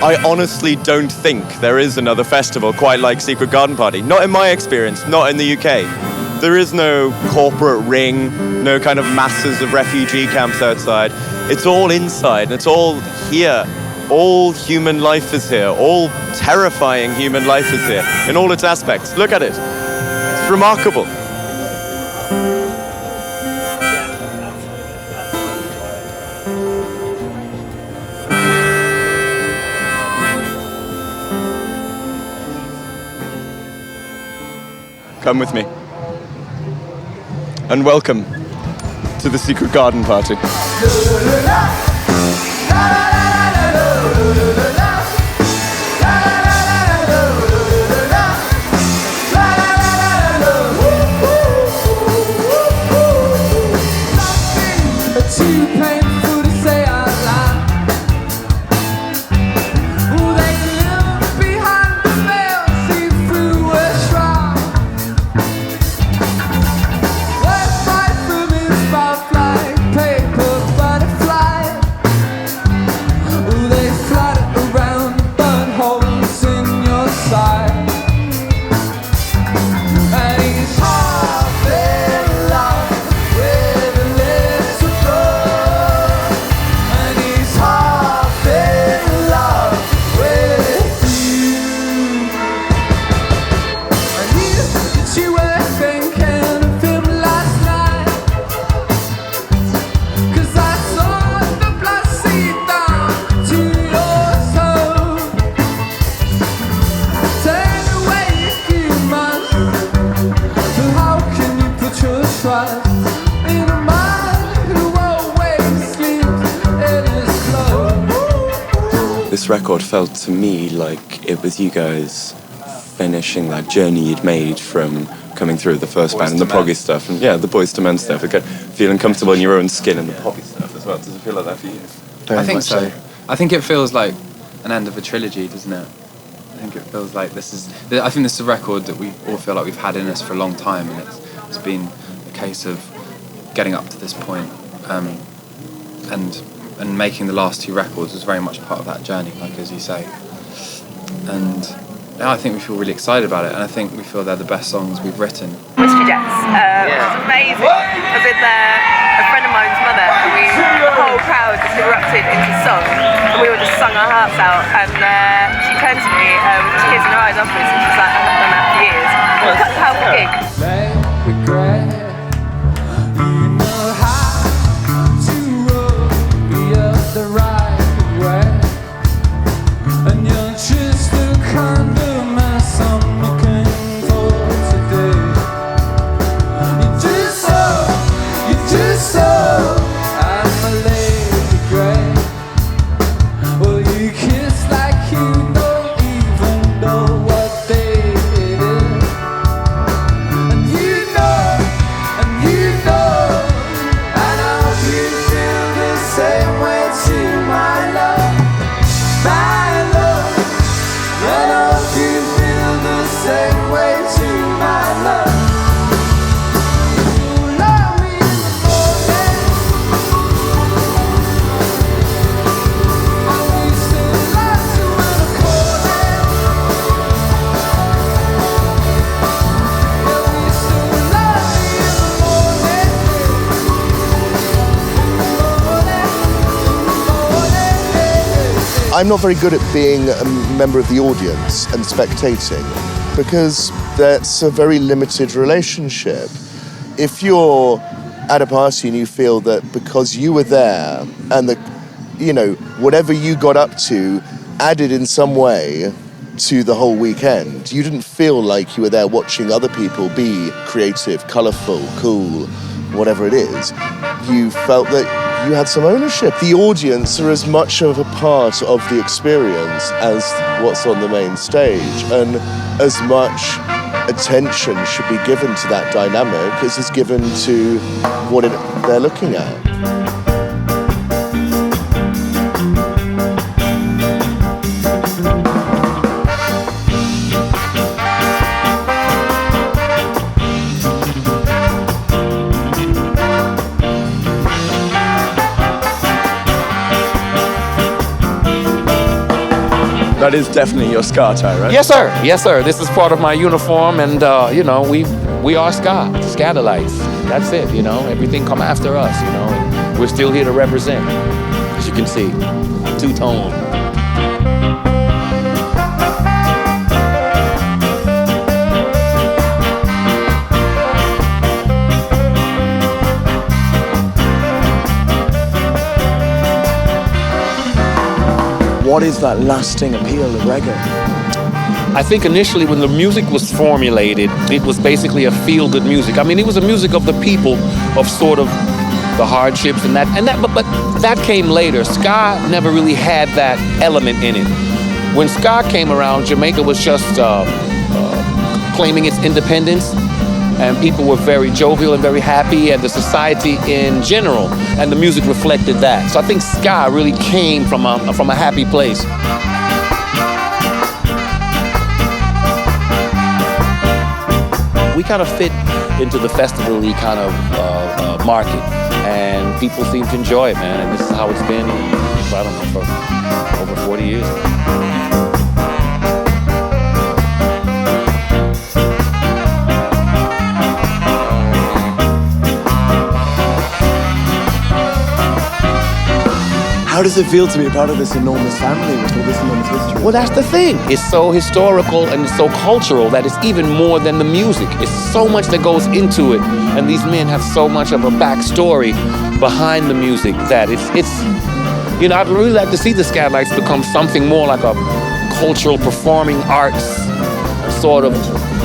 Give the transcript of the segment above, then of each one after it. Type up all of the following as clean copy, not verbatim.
I honestly don't think there is another festival quite like Secret Garden Party. Not in my experience, not in the UK. There is no corporate ring, no kind of masses of refugee camps outside. It's all inside, and it's all here. All human life is here. All terrifying human life is here in all its aspects. Look at it. It's remarkable. Come with me. And welcome to the Secret Garden Party. This record felt to me like it was you guys finishing that journey you'd made from coming through the first band and the proggy stuff, and the Boys to Men stuff, again, feeling comfortable in your own skin and the poppy stuff as well. Does it feel like that for you? I think so. I think it feels like an end of a trilogy, doesn't it? I think it feels like this is a record that we all feel like we've had in us for a long time, and it's been a case of getting up to this point, and making the last two records was very much part of that journey, like as you say. And I think we feel really excited about it, and I think we feel they're the best songs we've written. Whiskey Jets, which is amazing. I was with a friend of mine's mother, and the whole crowd just erupted into song, and we all just sung our hearts out, and she turned to me with tears in her eyes afterwards, and she was like, I haven't done that for years. It was such a powerful gig. The right way, and you're just the kind of mess I'm looking for today. You do so, I'm a lady grey. Well, you kiss like you don't even know what day it is, and you know, I know you feel the same way. My love, I know you feel the same way to my love. You love me in the morning, and we still love you in the corner. Yeah, we still love you in the morning. I'm not very good at being a member of the audience and spectating because that's a very limited relationship. If you're at a party and you feel that because you were there and whatever you got up to added in some way to the whole weekend, you didn't feel like you were there watching other people be creative, colourful, cool, whatever it is. You felt that you had some ownership. The audience are as much of a part of the experience as what's on the main stage, and as much attention should be given to that dynamic as is given to what they're looking at. That is definitely your ska tie, right? Yes, sir. Yes, sir. This is part of my uniform, and you know, we are ska, Skatalites. That's it. You know, everything come after us. You know, and we're still here to represent. As you can see, two-tone. What is that lasting appeal of reggae? I think initially when the music was formulated, it was basically a feel-good music. I mean, it was a music of the people, of sort of the hardships and that, but that came later. Ska never really had that element in it. When ska came around, Jamaica was just claiming its independence, and people were very jovial and very happy, and the society in general, and the music reflected that. So I think ska really came from a happy place. We kind of fit into the festival-y kind of market, and people seem to enjoy it, man. And this is how it's been, I don't know, for over 40 years. How does it feel to be a part of this enormous family with all this enormous history? Well, that's the thing. It's so historical and it's so cultural that it's even more than the music. It's so much that goes into it, and these men have so much of a backstory behind the music that it's you know, I'd really like to see the Skatalites become something more like a cultural performing arts sort of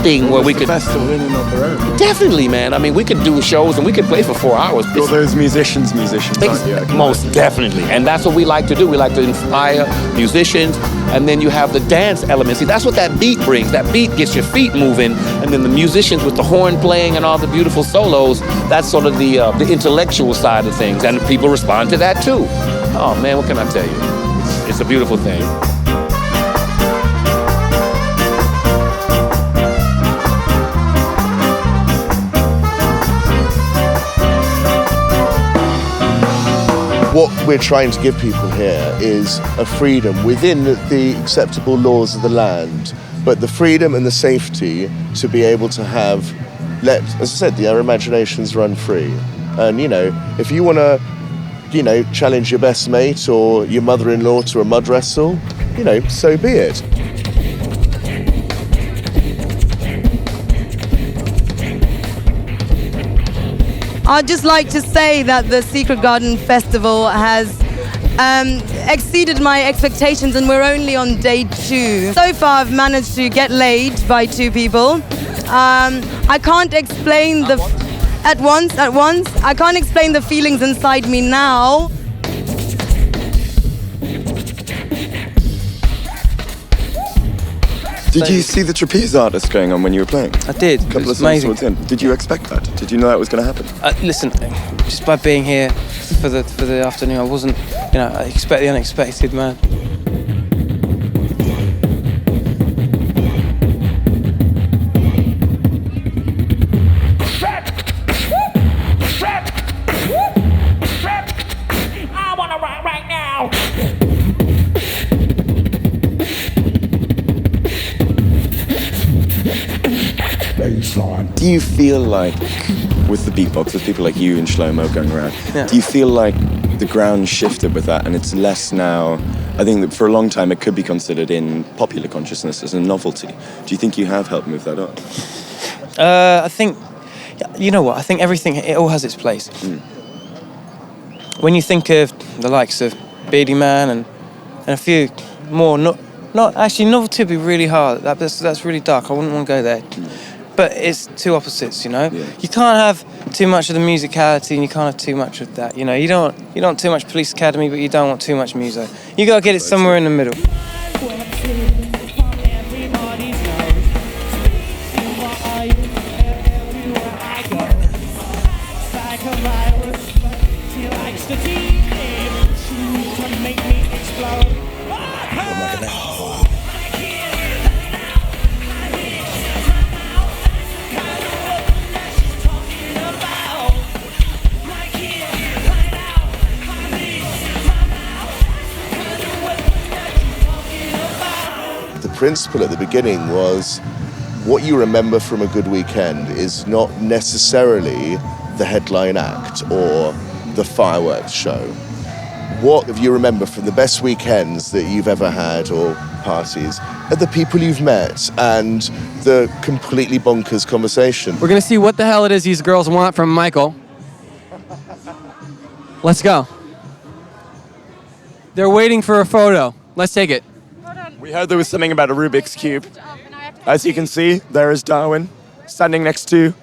thing where we could festival in and of their own. Definitely, man. I mean, we could do shows and we could play for 4 hours. All those musicians, aren't you? Most definitely. And that's what we like to do. We like to inspire musicians, and then you have the dance element. See, that's what that beat brings. That beat gets your feet moving, and then the musicians with the horn playing and all the beautiful solos, that's sort of the intellectual side of things, and people respond to that too. Oh man, what can I tell you? It's a beautiful thing. What we're trying to give people here is a freedom within the acceptable laws of the land, but the freedom and the safety to be able to have, as I said, our imaginations run free. And, you know, if you want to, you know, challenge your best mate or your mother-in-law to a mud wrestle, you know, so be it. I'd just like to say that the Secret Garden Festival has exceeded my expectations, and we're only on day 2. So far I've managed to get laid by 2 people. I can't explain at once, I can't explain the feelings inside me now. Did you see the trapeze artist going on when you were playing? I did. A couple of songs amazing. towards the end. Did you expect that? Did you know that was going to happen? Listen, just by being here for the afternoon, I wasn't, you know, I expect the unexpected, man. I wanna rock right now. Do you feel like, with the beatboxers, people like you and Shlomo going around, Yeah. do you feel like the ground shifted with that and it's less now? I think that for a long time it could be considered in popular consciousness as a novelty. Do you think you have helped move that up? I think, you know what, I think everything, it all has its place. When you think of the likes of Beardy Man and a few more, not actually, novelty would be really hard. That's really dark. I wouldn't want to go there. But it's two opposites, you know. Yeah. You can't have too much of the musicality, and you can't have too much of that. You know, you don't want too much Police Academy, but you don't want too much muso. You gotta get it somewhere in the middle. principle at the beginning was what you remember from a good weekend is not necessarily the headline act or the fireworks show. What you remember from the best weekends that you've ever had or parties are the people you've met and the completely bonkers conversation. We're gonna see what the hell it is these girls want from Michael. Let's go. They're waiting for a photo. Let's take it. We heard there was something about a Rubik's Cube. As you can see, there is Darwin standing next to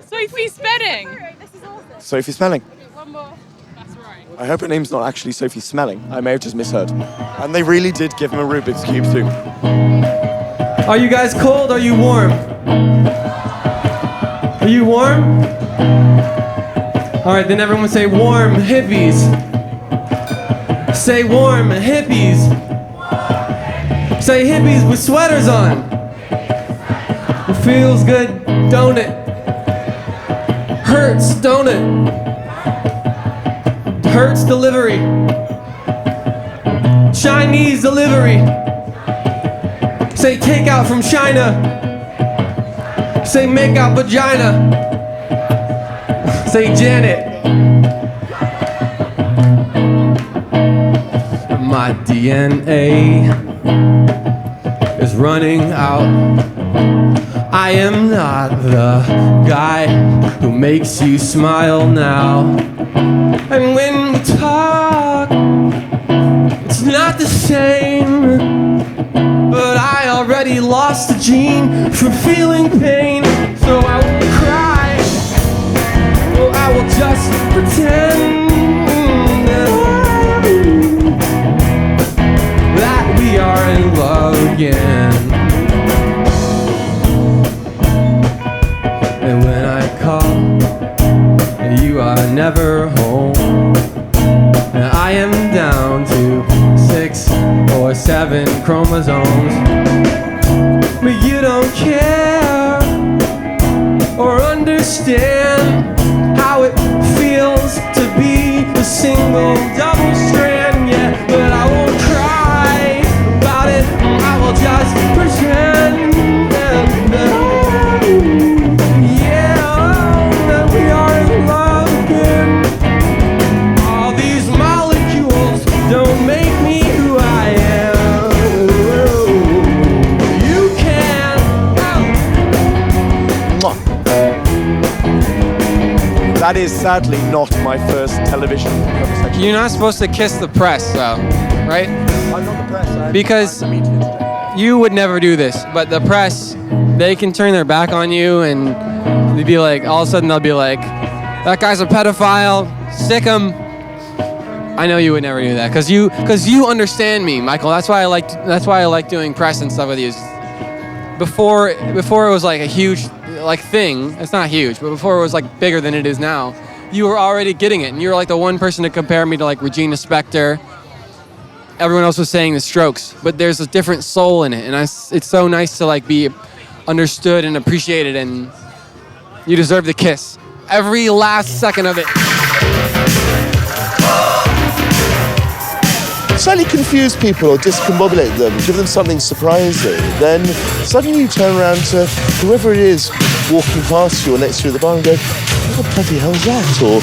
Sophie Smelling. Sophie Smelling. One more. That's right. I hope her name's not actually Sophie Smelling. I may have just misheard. And they really did give him a Rubik's Cube too. Are you guys cold? Are you warm? Are you warm? All right, then everyone say warm hippies. Say warm hippies. Say hippies with sweaters on. It feels good, don't it? Hurts, don't it? Hurts delivery. Chinese delivery. Say takeout from China. Say make out vagina. Say Janet. My DNA is running out. I am not the guy who makes you smile now. And when we talk, it's not the same. But I already lost the gene for feeling pain. So I won't cry. Oh, I will just pretend that we are in love again. And when I call, you are never home. And I am down to 6 or 7 chromosomes. But you don't care or understand how it feels to be a single double strand. Yeah, but I won't cry about it. I will just pretend that we are in love again. All these molecules don't make me who I am. You can. That is sadly not my first television conversation. You're not supposed to kiss the press, though, right? I'm not the press. Because you would never do this, but the press, they can turn their back on you and they'd be like, all of a sudden they'll be like, that guy's a pedophile, sick him. I know you would never do that, because you understand me, Michael. That's why I like doing press and stuff with you. Before it was like a huge thing. It's not huge, but before it was like bigger than it is now. You were already getting it, and you were like the one person to compare me to like Regina Spektor. Everyone else was saying the Strokes, but there's a different soul in it, and it's so nice to like be understood and appreciated, and you deserve the kiss. Every last second of it. Slightly confuse people or discombobulate them, give them something surprising, then suddenly you turn around to whoever it is walking past you or next to you at the bar and go, what the bloody hell is that? Or,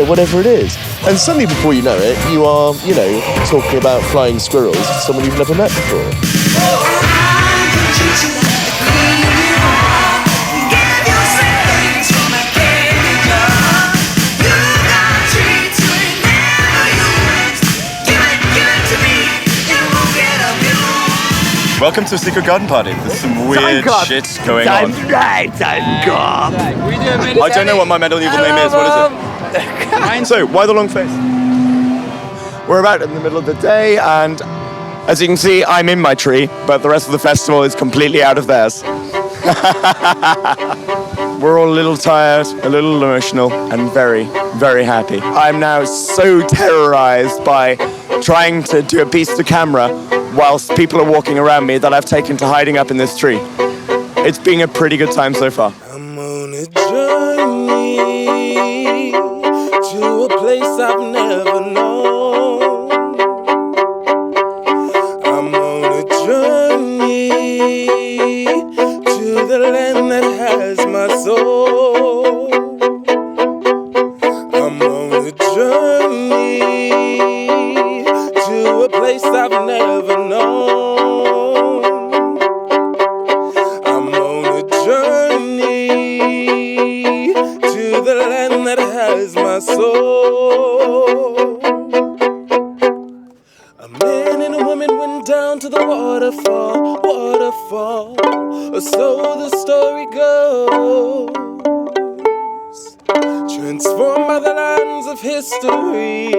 whatever it is. And suddenly before you know it, you are, talking about flying squirrels to someone you've never met before. Welcome to a secret garden party. There's some weird shit going on. I don't know what my medieval name is. What is it? So, why the long face? We're about in the middle of the day, and as you can see, I'm in my tree, but the rest of the festival is completely out of theirs. We're all a little tired, a little emotional, and very, very happy. I'm now so terrorized by trying to do a piece to camera whilst people are walking around me that I've taken to hiding up in this tree. It's been a pretty good time so far. I'm on a journey to a place I've never known. I'm on a journey to the land that has my soul. I'm on a journey to a place I've never known. I'm on a journey to the land that has my soul. A man and a woman went down to the waterfall, waterfall, or so the story goes. Transformed by the lines of history,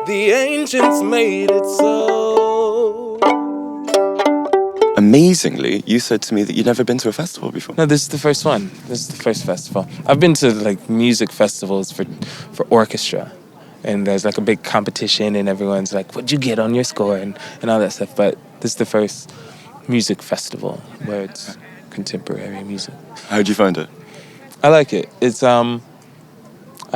the ancients made it so. Amazingly, you said to me that you'd never been to a festival before. No, this is the first one. This is the first festival. I've been to like music festivals for orchestra. And there's like a big competition and everyone's like, what'd you get on your score and all that stuff. But this is the first music festival where it's contemporary music. How'd you find it? I like it. It's, I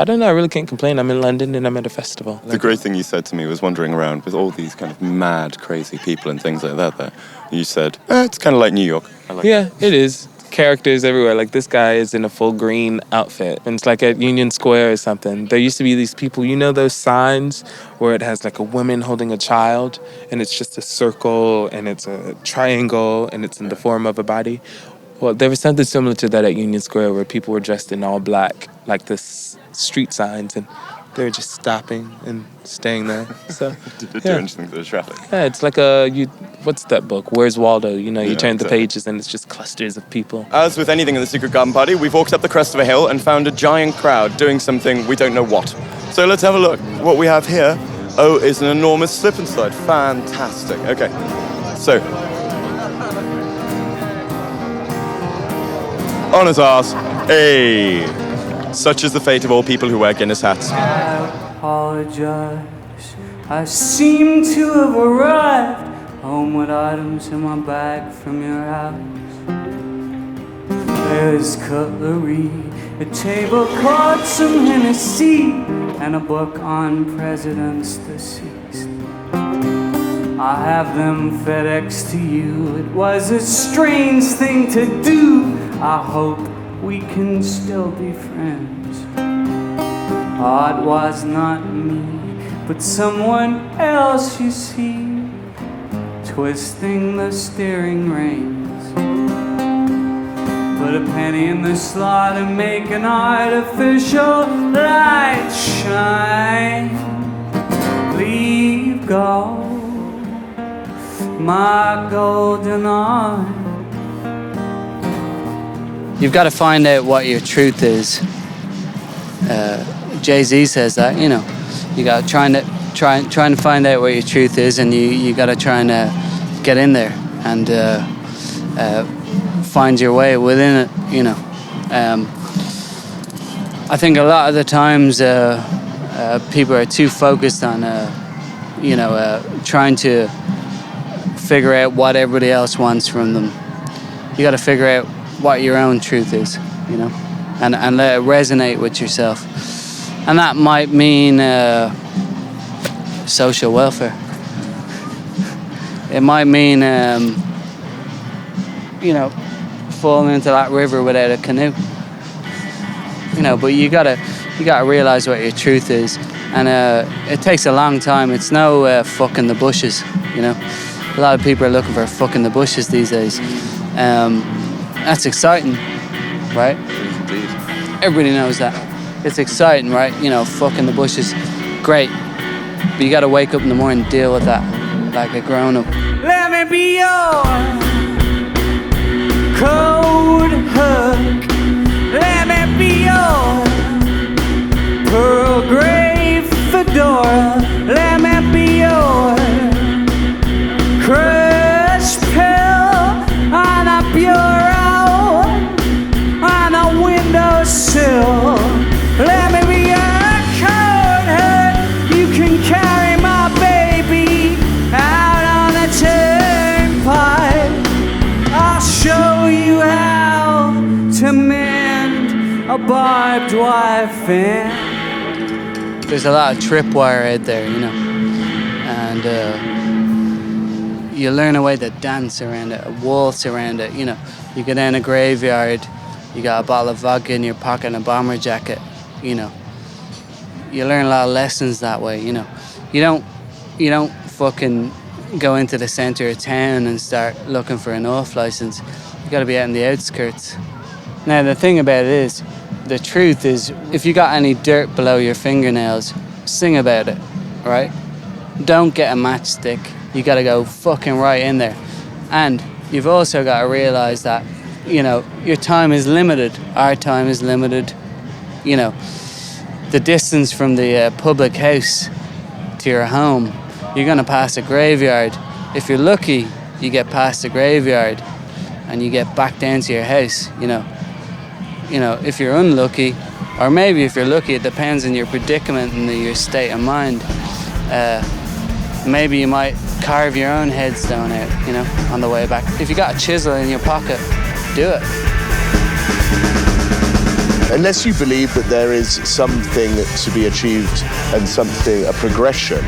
don't know, I really can't complain. I'm in London and I'm at a festival. The great thing you said to me was wandering around with all these kind of mad, crazy people and things like that there. You said, it's kind of like New York. I like Yeah, it is. Characters everywhere. Like this guy is in a full green outfit. And it's like at Union Square or something. There used to be these people, you know those signs where it has like a woman holding a child and it's just a circle and it's a triangle and it's in the form of a body? Well, there was something similar to that at Union Square where people were dressed in all black, like this street signs, and they were just stopping and staying there. So, Did it do anything to the traffic? Yeah, it's like what's that book? Where's Waldo? You know, you turn the pages and it's just clusters of people. As with anything in the Secret Garden Party, we've walked up the crest of a hill and found a giant crowd doing something we don't know what. So let's have a look. What we have here, is an enormous slip and slide. Fantastic. Okay, so. On his arse. Hey. Such is the fate of all people who wear Guinness hats. I apologize. I seem to have arrived home with items in my bag from your house. There's cutlery, a tablecloth, some Hennessy, and a book on presidents deceased. I have them FedEx to you. It was a strange thing to do. I hope we can still be friends. Oh, it was not me, but someone else, you see, twisting the steering reins. Put a penny in the slot and make an artificial light shine. Leave go my golden arm. You've got to find out what your truth is. Jay-Z says that, you know. You got to trying to find out what your truth is, and you got to try and get in there and find your way within it, you know. I think a lot of the times people are too focused on, trying to figure out what everybody else wants from them. You got to figure out what your own truth is, you know, and let it resonate with yourself. And that might mean social welfare. It might mean, falling into that river without a canoe. You know, but you gotta realize what your truth is, and it takes a long time. It's no fucking the bushes, you know. A lot of people are looking for fucking the bushes these days. That's exciting, right? Indeed. Everybody knows that. It's exciting, right? You know, fucking the bushes, great. But you gotta wake up in the morning and deal with that like a grown-up. Let me be your code hook. Let me be your pearl gray fedora. Let me be your crush pill on a bureau, on a windowsill. Let me be your code hook. You can carry my baby out on a turnpike. I'll show you how to mend a barbed wire fence. There's a lot of tripwire out there, you know, and you learn a way to dance around it, a waltz around it. You know, you go down a graveyard, you got a bottle of vodka in your pocket and a bomber jacket. You know, you learn a lot of lessons that way. You know, you don't fucking go into the centre of town and start looking for an off license. You got to be out in the outskirts. Now the thing about it is, the truth is, if you got any dirt below your fingernails, sing about it, right? Don't get a matchstick. You got to go fucking right in there. And you've also got to realise that, you know, your time is limited. Our time is limited. You know, the distance from the public house to your home, you're going to pass a graveyard. If you're lucky, you get past the graveyard and you get back down to your house, you know. You know, if you're unlucky, or maybe if you're lucky, it depends on your predicament and your state of mind. Maybe you might carve your own headstone out, you know, on the way back. If you got a chisel in your pocket, do it. Unless you believe that there is something to be achieved and something, a progression,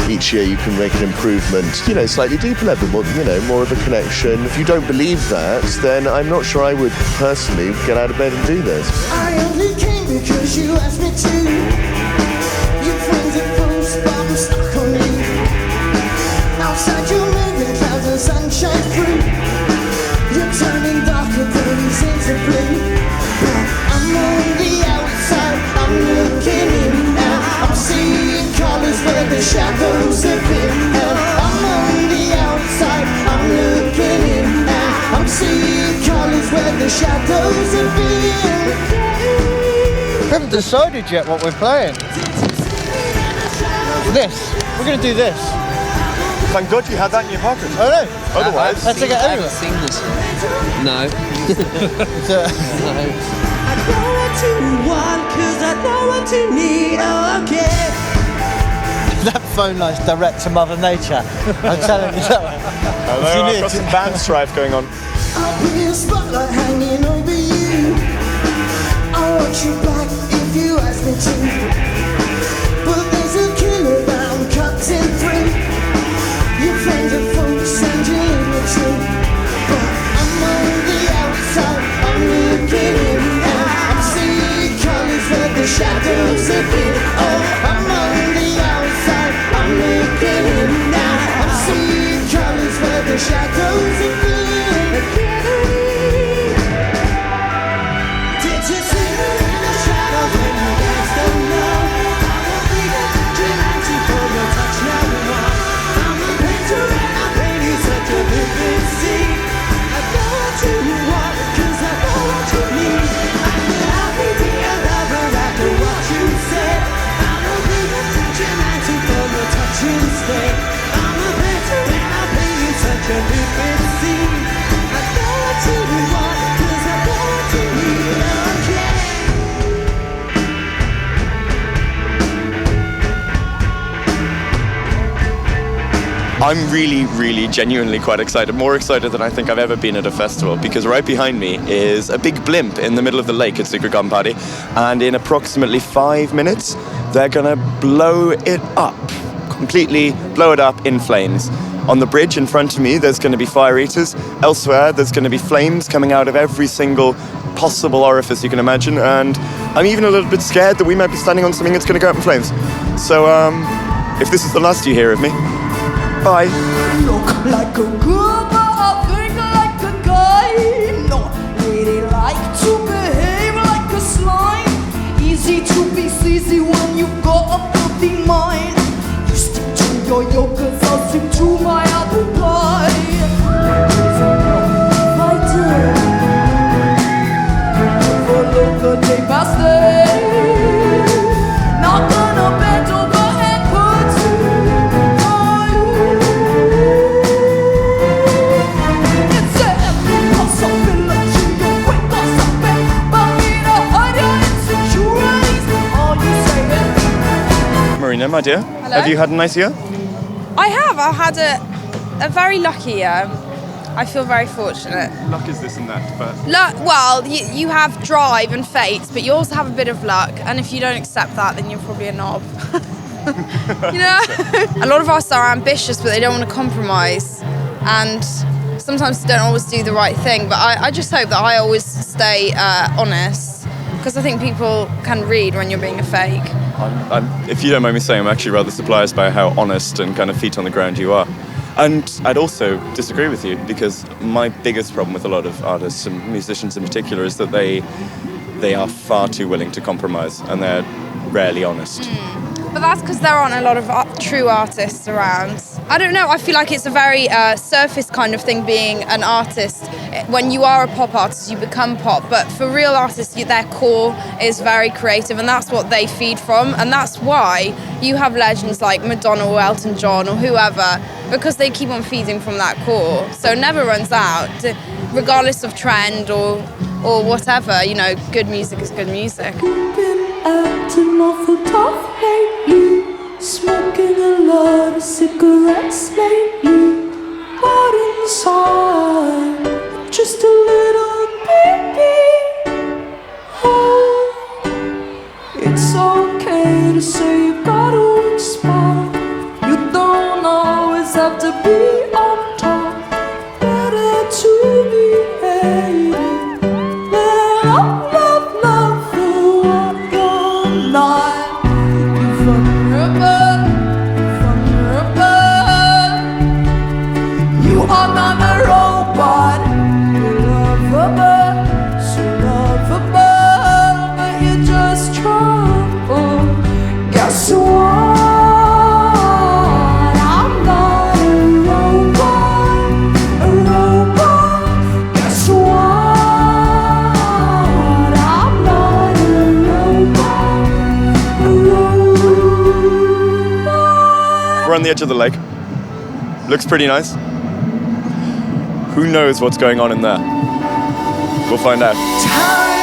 each year you can make an improvement, you know, slightly deeper level, more, you know, more of a connection. If you don't believe that, then I'm not sure I would personally get out of bed and do this. I only came because you asked me to. Your friends are fools, but I'm stuck on you. Outside you're moving clouds and sunshine through. You're turning darker things into blue. I'm on the outside, I'm looking in now. I'm seeing colours where the shadows have been held. I'm on the outside, I'm looking in now. I'm seeing colours where the shadows have been. We haven't decided yet what we're playing. This. We're going to do this. Thank God you had that in your pocket. I know. Otherwise, let's take it anyway. I haven't seen this yet. No. I know what you want, 'cause I know what you need, okay. That phone line's direct to Mother Nature. I'm telling you that one. Hello, I've got some band strife going on. I'll be a spotlight hanging over you. I want you back if you ask me to. But there's a killer that I'm cutting through. Your friends are folks and you live the truth. But I'm on the outside, I'm looking in now. I'm seeing colours where the shadows have been. Oh, I'm on the outside, I'm looking in now. I'm seeing colours where the shadows have been. Did you see me in the shadows when you guys don't know? I'm a bigger vigilante for your touch now. I'm a painter and I paint you such a vivid scene. I know what you want, 'cause I know what you need. I'm an RFB lover after what you said. I'm a bigger vigilante for your touch instead. I'm a painter and I paint you such a vivid scene. I know what you want, 'cause I know what you need, okay. I'm really, really genuinely quite excited. More excited than I think I've ever been at a festival, because right behind me is a big blimp in the middle of the lake at Secret Garden Party, and in approximately 5 minutes they're gonna blow it up, completely blow it up in flames. On the bridge in front of me there's gonna be fire eaters. Elsewhere there's gonna be flames coming out of every single possible orifice you can imagine, and I'm even a little bit scared that we might be standing on something that's gonna go up in flames. So if this is the last you hear of me, bye. Look like a girl, but I think like a guy. Not really like to behave like a slime. Easy to be sleazy when you've got a filthy mind. You stick to your yogurts, I'll stick to my apple pie. I do. Follow the day past day. Not gonna bend over and put you. Marina, my dear, Hello. have you had a nice year? I have. I've had a very lucky year. I feel very fortunate. Luck is this and that, but... Luck, well, you have drive and fate, but you also have a bit of luck, and if you don't accept that, then you're probably a knob. You know, a lot of us are ambitious, but they don't want to compromise, and sometimes don't always do the right thing. But I just hope that I always stay honest, because I think people can read when you're being a fake. If you don't mind me saying, I'm actually rather surprised by how honest and kind of feet on the ground you are. And I'd also disagree with you, because my biggest problem with a lot of artists and musicians in particular is that they are far too willing to compromise, and they're rarely honest. But that's because there aren't a lot of true artists around. I don't know, I feel like it's a very surface kind of thing being an artist. When you are a pop artist, you become pop, but for real artists, their core is very creative, and that's what they feed from, and that's why you have legends like Madonna or Elton John or whoever, because they keep on feeding from that core, so it never runs out, regardless of trend or whatever. You know, good music is good music. Acting awful tough lately, smoking a lot of cigarettes lately. But inside, just a little baby. Oh, it's okay to say you got a weak spot. You don't always have to be on top. Better to be hated than love for what you're not. You vulnerable. You are not a robot. You're lovable, so lovable, but you're just trouble. Guess what? I'm not a robot, a robot. Guess what? I'm not a robot, a robot. We're on the edge of the lake. Looks pretty nice. Who knows what's going on in there? We'll find out. Time